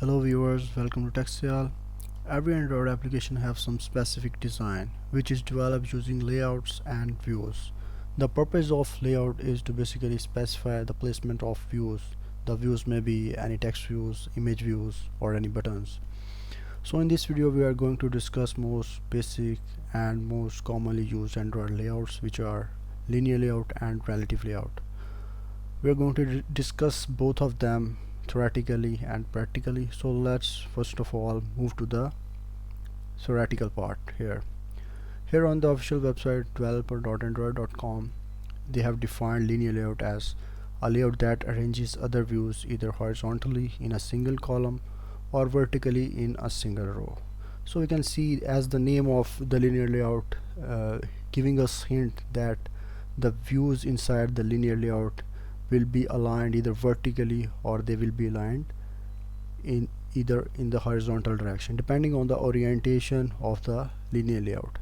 Hello viewers, welcome to Textial. Every Android application has some specific design which is developed using layouts and views. The purpose of layout is to basically specify the placement of views. The views may be any text views, image views or any buttons. So in this video we are going to discuss most basic and most commonly used Android layouts, which are linear layout and relative layout. We are going to discuss both of them theoretically and practically. So let's first of all move to the theoretical part here. Here on the official website developer.android.com, they have defined linear layout as a layout that arranges other views either horizontally in a single column or vertically in a single row. So we can see as the name of the linear layout giving us hint that the views inside the linear layout will be aligned either vertically or they will be aligned in either in the horizontal direction depending on the orientation of the linear layout.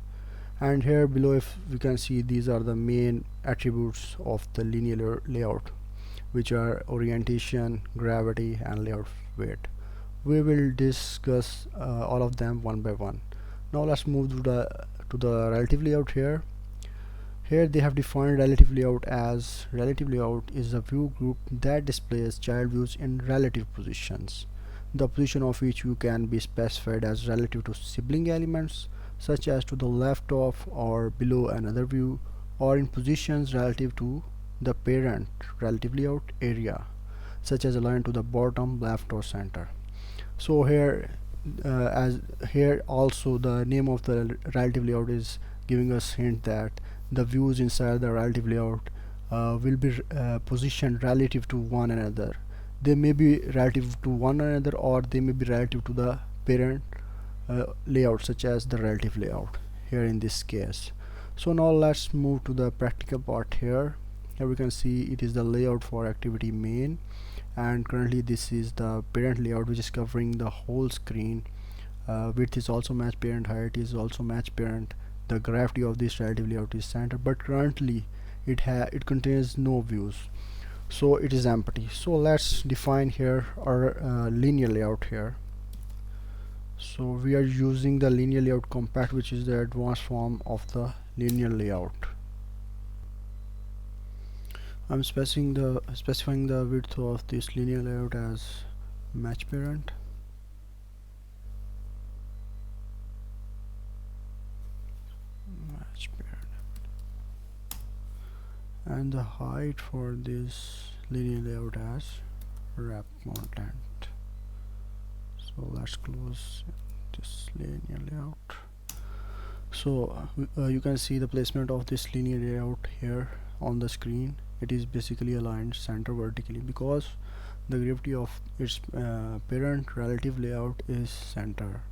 And here below, if we can see, these are the main attributes of the linear layout, which are orientation, gravity and layout weight. We will discuss all of them one by one. Now let's move to the relative layout here. Here they have defined relative layout as relative layout is a view group that displays child views in relative positions. The position of each view can be specified as relative to sibling elements, such as to the left of or below another view, or in positions relative to the parent relative layout area, such as aligned to the bottom, left or center. So here also the name of the relative layout is giving us hint that the views inside the relative layout will be positioned relative to one another. They may be relative to one another or they may be relative to the parent layout, such as the relative layout here in this case. So now let's move to the practical part here. Here we can see it is the layout for activity main, and currently this is the parent layout which is covering the whole screen. Width is also match parent, height is also match parent. The gravity of this relative layout is center, but currently it contains no views, so it is empty. So let's define here our linear layout here. So we are using the linear layout compact, which is the advanced form of the linear layout. I'm specifying the width of this linear layout as match parent. And the height for this linear layout as wrap content. So let's close this linear layout. So you can see the placement of this linear layout here on the screen. It is basically aligned center vertically because the gravity of its parent relative layout is center,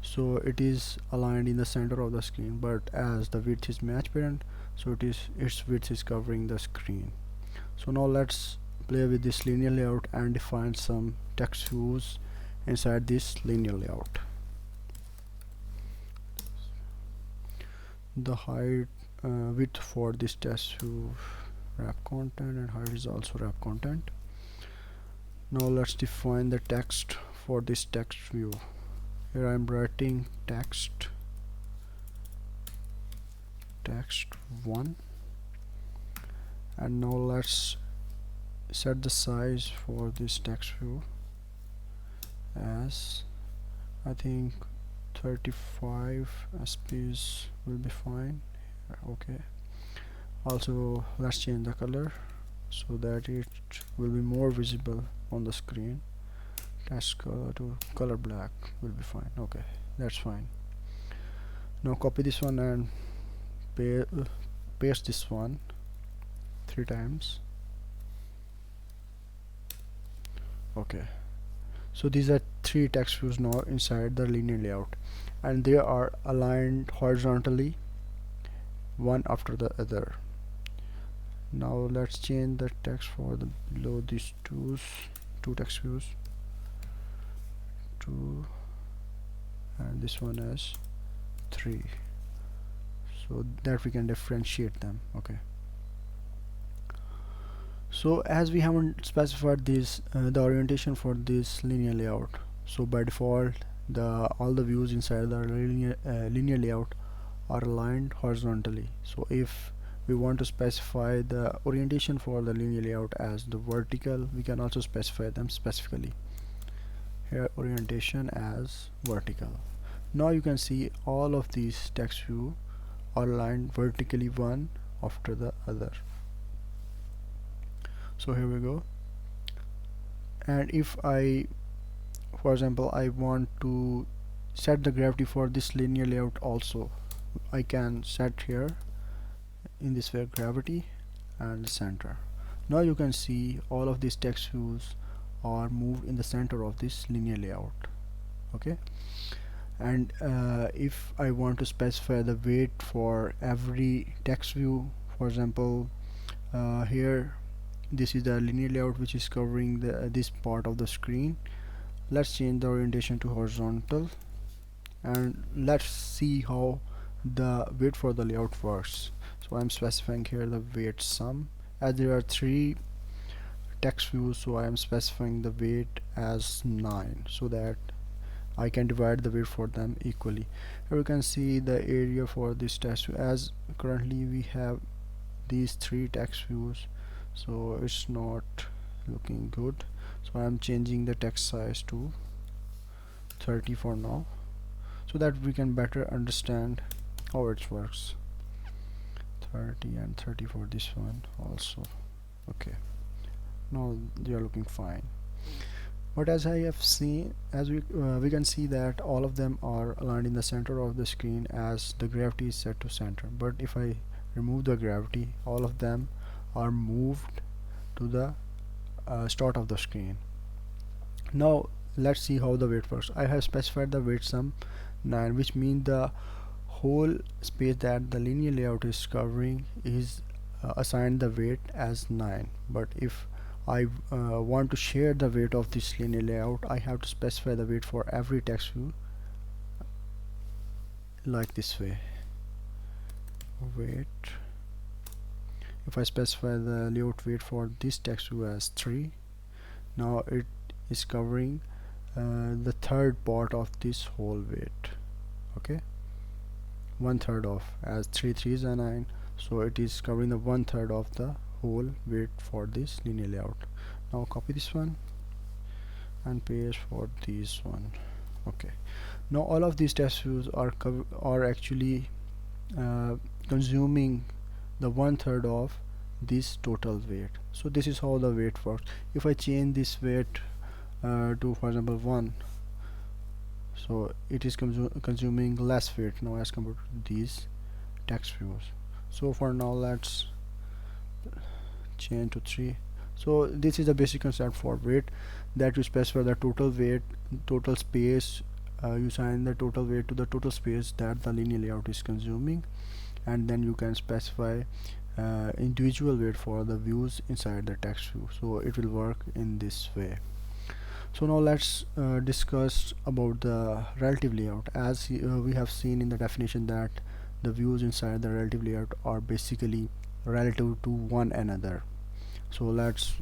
so it is aligned in the center of the screen. But as the width is match parent, so its width is covering the screen. So now let's play with this linear layout and define some text views inside this linear layout. The height width for this text view wrap content, and height is also wrap content. Now let's define the text for this text view. Here I'm writing text 1, and now let's set the size for this text view as I think 35 SPs will be fine. Okay, also let's change the color so that it will be more visible on the screen. Text color to color black will be fine. Okay, that's fine. Now copy this one and paste this one 3 times. Okay, so these are 3 text views now inside the linear layout, and they are aligned horizontally one after the other. Now let's change the text for the below these two text views, 2, and this one as 3, so that we can differentiate them. Okay, So as we haven't specified this the orientation for this linear layout, So by default, the all the views inside the linear layout are aligned horizontally. So if we want to specify the orientation for the linear layout as the vertical, we can also specify them specifically. Here orientation as vertical. Now you can see all of these text view are aligned vertically one after the other. So here we go. And if I, for example, I want to set the gravity for this linear layout also, I can set here in this way gravity and center. Now you can see all of these text views are moved in the center of this linear layout. Okay, and if I want to specify the weight for every text view, for example, here this is the linear layout which is covering this part of the screen. Let's change the orientation to horizontal, and let's see how the weight for the layout works. So I'm specifying here the weight sum, as there are three text views, so I am specifying the weight as 9 so that I can divide the weight for them equally. Here you can see the area for this text view, as currently we have these three text views, so it's not looking good. So I'm changing the text size to 30 for now, so that we can better understand how it works. 30 and 30 for this one also. Okay, now they are looking fine. But as I have seen, as we can see that all of them are aligned in the center of the screen as the gravity is set to center. But if I remove the gravity, all of them are moved to the start of the screen. Now let's see how the weight works. I have specified the weight sum 9, which means the whole space that the linear layout is covering is assigned the weight as 9. But if I want to share the weight of this linear layout, I have to specify the weight for every text view like this way. Weight, if I specify the layout weight for this text view as 3, now it is covering the third part of this whole weight. Okay, 1/3 of, as 3 3s are 9, so it is covering the 1/3 of the whole weight for this linear layout. Now copy this one and paste for this one. Okay, now all of these text views are actually consuming the 1/3 of this total weight. So this is how the weight works. If I change this weight to, for example, 1, so it is consuming less weight now as compared to these text views. So for now let's change to 3. So this is the basic concept for weight, that you specify the total weight, total space, you assign the total weight to the total space that the linear layout is consuming, and then you can specify individual weight for the views inside the text view. So it will work in this way. So now let's discuss about the relative layout. As we have seen in the definition that the views inside the relative layout are basically relative to one another. So let's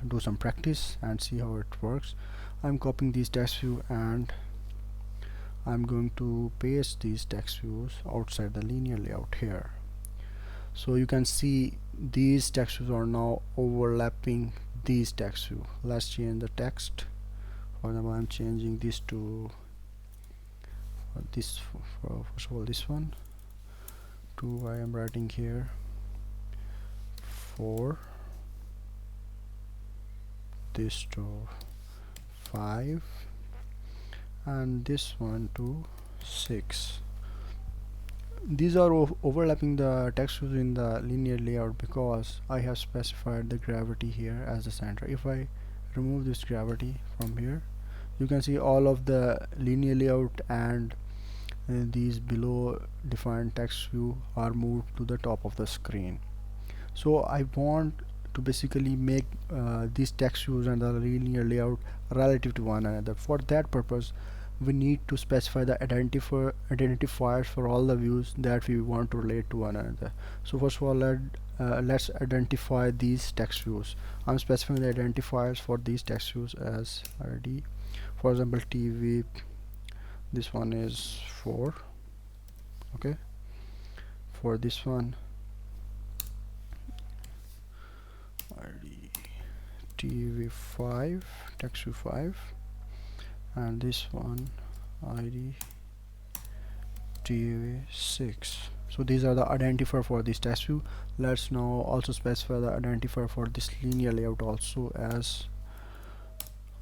do some practice and see how it works. I'm copying these text view and I'm going to paste these text views outside the linear layout here. So you can see these text views are now overlapping these text view. Let's change the text. For example, I'm changing this to this, first of all this one to, I am writing here 4, this to 5, and this one to 6. These are overlapping the text views in the linear layout because I have specified the gravity here as the center. If I remove this gravity from here, you can see all of the linear layout and these below defined text view are moved to the top of the screen. So I want to basically make these text views and the linear layout relative to one another. For that purpose, we need to specify the identifiers for all the views that we want to relate to one another. So first of all, let's identify these text views. I'm specifying the identifiers for these text views as ID For example, TV, this one is 4. Okay, for this one ID TV5, text view 5, and this one ID TV6. So these are the identifier for this text view. Let's now also specify the identifier for this linear layout also as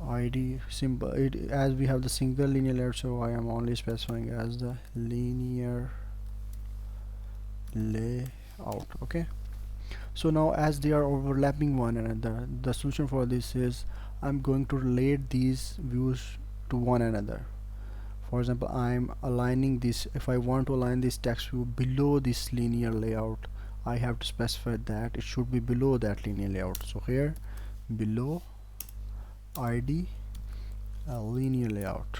ID simple. As we have the single linear layout, so I am only specifying as the linear layout. Okay, so now as they are overlapping one another, the solution for this is I'm going to relate these views to one another. For example, I'm aligning this. If I want to align this text view below this linear layout, I have to specify that it should be below that linear layout. So here below ID linear layout.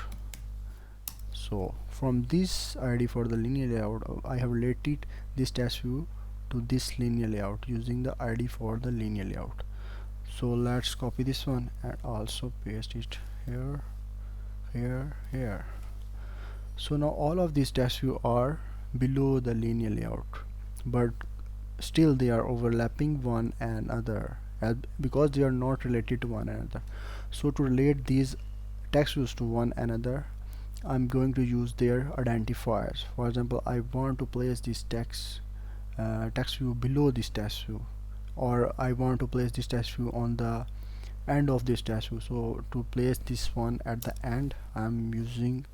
So from this ID for the linear layout, I have related this text view to this linear layout using the ID for the linear layout. So let's copy this one and also paste it here, here, here. So now all of these text view are below the linear layout, but still they are overlapping one another because they are not related to one another. So to relate these text views to one another, I'm going to use their identifiers. For example, I want to place this text view below this text view, or I want to place this text view on the end of this text view. So to place this one at the end, I'm using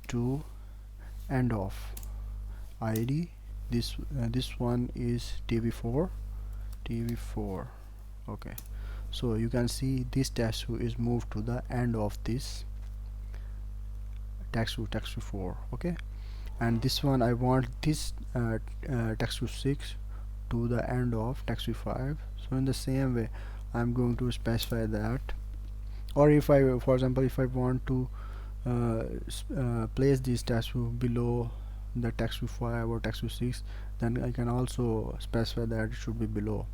to end of ID. This one is TV4. Okay, so you can see this text view is moved to the end of this text view 4. Okay, and this one I want this text view 6 to the end of text view 5. So in the same way I'm going to specify that. Or if I, for example, if I want to place this text view below the text view 5 or text view 6, then I can also specify that it should be below.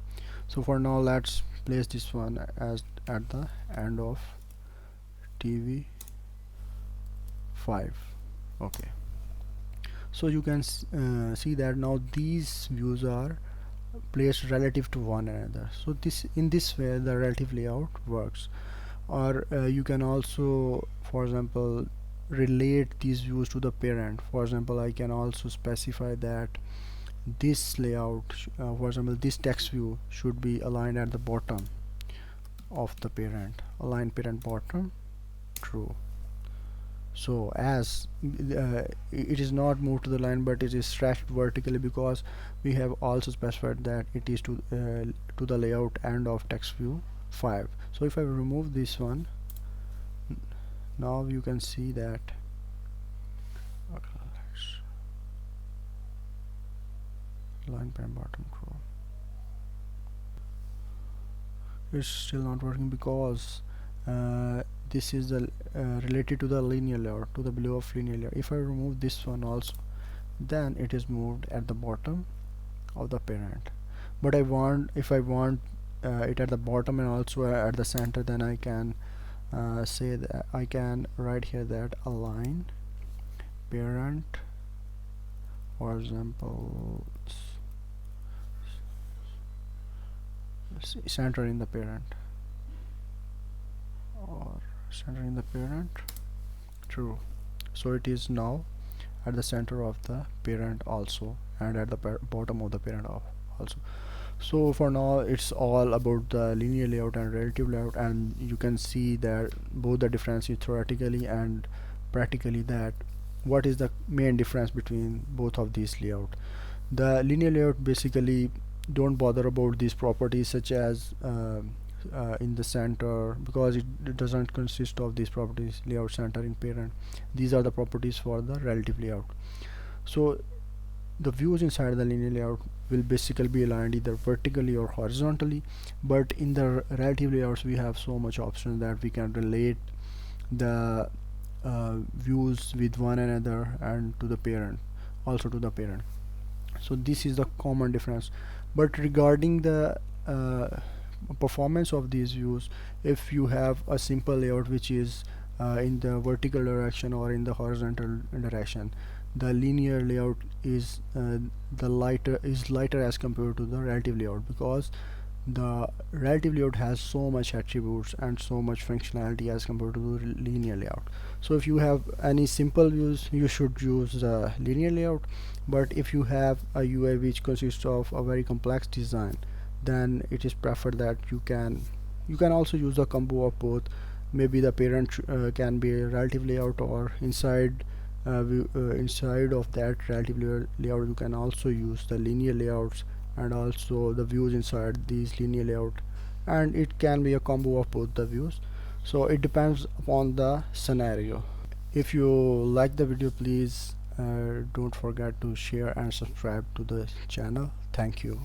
So for now let's place this one as at the end of TV 5. Okay, so you can see that now these views are placed relative to one another. So this, in this way, the relative layout works. Or you can also, for example, relate these views to the parent. For example, I can also specify that this layout, for example, this text view should be aligned at the bottom of the parent. Align parent bottom, true. So as it is not moved to the line, but it is stretched vertically, because we have also specified that it is to the layout end of text view 5. So if I remove this one, now you can see that line parent bottom true. It's still not working because this is the related to the linear layout, to the below of linear layout. If I remove this one also, then it is moved at the bottom of the parent. But if I want it at the bottom and also at the center, then I can say that I can write here that align parent, for example, center in the parent, or center in the parent, true. So it is now at the center of the parent also, and at the bottom of the parent also. So for now it's all about the linear layout and relative layout, and you can see that both the differences theoretically and practically, that what is the main difference between both of these layout. The linear layout basically don't bother about these properties such as in the center, because it doesn't consist of these properties, layout, center, in parent. These are the properties for the relative layout. So the views inside the linear layout will basically be aligned either vertically or horizontally, but in the relative layouts we have so much options that we can relate the views with one another and to the parent, also to the parent. So this is the common difference. But regarding the performance of these views, if you have a simple layout which is in the vertical direction or in the horizontal direction. The linear layout is lighter as compared to the relative layout, because the relative layout has so much attributes and so much functionality as compared to the linear layout. So if you have any simple views, you should use the linear layout. But if you have a UI which consists of a very complex design, then it is preferred that you can also use a combo of both. Maybe the parent can be a relative layout, or inside of that relative layout you can also use the linear layouts and also the views inside these linear layout, and it can be a combo of both the views. So it depends upon the scenario. If you like the video, please don't forget to share and subscribe to the channel. Thank you.